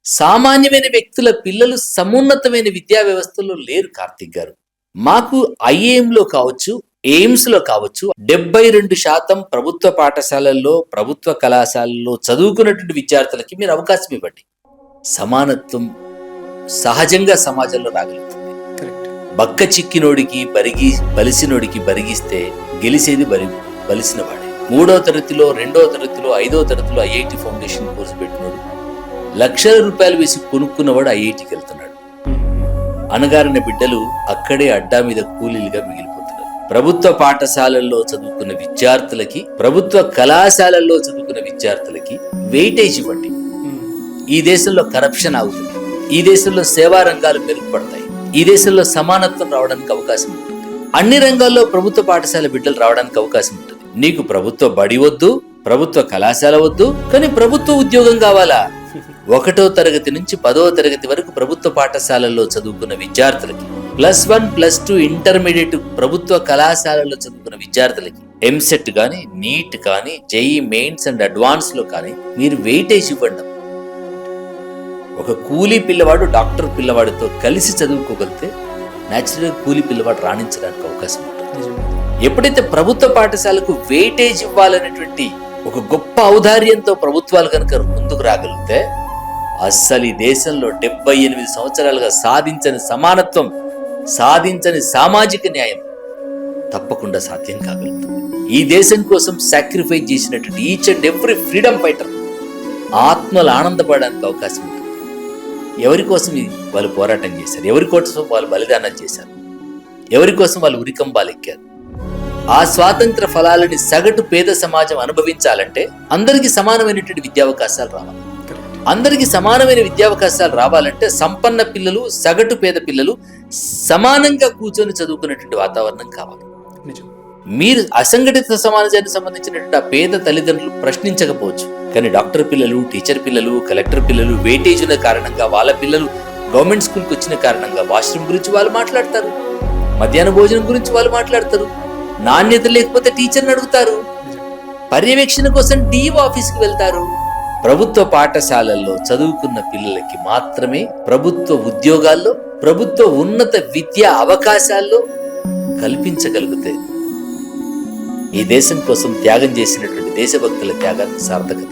సామాన్యమైన వ్యక్తుల పిల్లలు సమున్నతమైన విద్యా వ్యవస్థలో లేరు కార్తిక్ గారు. మాకు ఐఏఎంలో కావచ్చు, ఎయిమ్స్‌లో కావచ్చు 72% ప్రభుత్వ పాఠశాలల్లో, ప్రభుత్వ కళాశాలల్లో చదువుకున్నటువంటి విద్యార్థులకి మీరు అవకాశం ఇవ్వండి. సమానత్వం సహజంగా సమాజంలో రాగలుగుతుంది. బక్క చిక్కినోడికి బలిసినోడికి బరిగిస్తే గెలిసేది బలిసినవాడే. 3వ తరగతిలో, 2వ తరగతిలో, 5వ తరగతిలో ఐఐటి ఫౌండేషన్ కోర్సు పెట్టినోడు లక్షల రూపాయలు వేసి కొనుక్కున్నవాడు ఐఐటికి వెళ్తున్నాడు. అనగారిన బిడ్డలు అక్కడే అడ్డా మీద కూలీలుగా మిగిలిపోతున్నారు. ప్రభుత్వ పాఠశాలల్లో చదువుకున్న విద్యార్థులకి, ప్రభుత్వ కళాశాలల్లో చదువుకున్న విద్యార్థులకి వెయిటేజ్ ఇవ్వండి. ఈ దేశంలో కరప్షన్ ఆగుతుంది. ఈ దేశంలో సేవా రంగాలు మెరుగుపడతాయి. ఈ దేశంలో సమానత్వం రావడానికి అవకాశం ఉంటుంది. అన్ని రంగాల్లో ప్రభుత్వ పాఠశాల బిడ్డలు రావడానికి అవకాశం ఉంటుంది. నీకు ప్రభుత్వ బడి వద్దు, ప్రభుత్వ కళాశాల వద్దు, కానీ ప్రభుత్వ ఉద్యోగం కావాలా? 1వ తరగతి నుంచి 10వ తరగతి వరకు ప్రభుత్వ పాఠశాలల్లో చదువుకున్న విద్యార్థులకి, +1, +2 ఇంటర్మీడియట్ ప్రభుత్వ కళాశాలల్లో చదువుకున్న విద్యార్థులకి ఎంసెట్ కానీ, నీట్ కానీ, జేఈ మెయిన్స్ అండ్ అడ్వాన్స్ లో కానీ మీరు వెయిటేజ్ ఇవ్వండి. ఒక కూలీ పిల్లవాడు డాక్టర్ పిల్లవాడితో కలిసి చదువుకోగలిగితే న్యాచురల్గా కూలీ పిల్లవాడు రాణించడానికి అవకాశం ఉంటుంది. ఎప్పుడైతే ప్రభుత్వ పాఠశాలకు వెయిటేజ్ ఇవ్వాలనేటువంటి ఒక గొప్ప ఔదార్యంతో ప్రభుత్వాలు కనుక ముందుకు రాగలిగితే అస్సలు ఈ దేశంలో 78 సంవత్సరాలుగా సాధించని సమానత్వం, సాధించని సామాజిక న్యాయం తప్పకుండా సాధ్యం కాగలుగుతుంది. ఈ దేశం కోసం సాక్రిఫైస్ చేసినటువంటి each and every freedom fighter ఆత్మలు ఆనందపడడానికి అవకాశం ఉంటుంది. ఎవరి కోసం వాళ్ళు పోరాటం చేశారు, ఎవరి కోసం వాళ్ళు బలిదానం చేశారు, ఎవరి కోసం వాళ్ళు ఉరికంబాలు ఎక్కారు. ఆ స్వాతంత్ర ఫలాలని సగటు పేద సమాజం అనుభవించాలంటే అందరికీ సమానమైనటువంటి విద్యావకాశాలు రావాలి. అందరికీ సమానమైన విద్యావకాశాలు రావాలంటే సంపన్న పిల్లలు, సగటు పేద పిల్లలు సమానంగా కూర్చొని చదువుకునేటువంటి వాతావరణం కావాలి. మీరు అసంఘటిత సమాజానికి సంబంధించినటువంటి ఆ పేద తల్లిదండ్రులు ప్రశ్నించకపోవచ్చు, కానీ డాక్టర్ పిల్లలు, టీచర్ పిల్లలు, కలెక్టర్ పిల్లలు వెయిటేజ్ ఉన్న కారణంగా వాళ్ళ పిల్లలు గవర్నమెంట్ స్కూల్కి వచ్చిన కారణంగా వాష్రూమ్ గురించి వాళ్ళు మాట్లాడతారు, మధ్యాహ్న భోజనం గురించి వాళ్ళు మాట్లాడతారు, నాణ్యత లేకపోతే టీచర్ని అడుగుతారు, పర్యవేక్షణ కోసం డిఓ ఆఫీస్కి వెళ్తారు. ప్రభుత్వ పాఠశాలల్లో చదువుకున్న పిల్లలకి మాత్రమే ప్రభుత్వ ఉద్యోగాల్లో, ప్రభుత్వ ఉన్నత విద్యా అవకాశాల్లో కల్పించగలిగితే ఈ దేశం కోసం త్యాగం చేసినటువంటి దేశభక్తుల త్యాగానికి సార్థకత.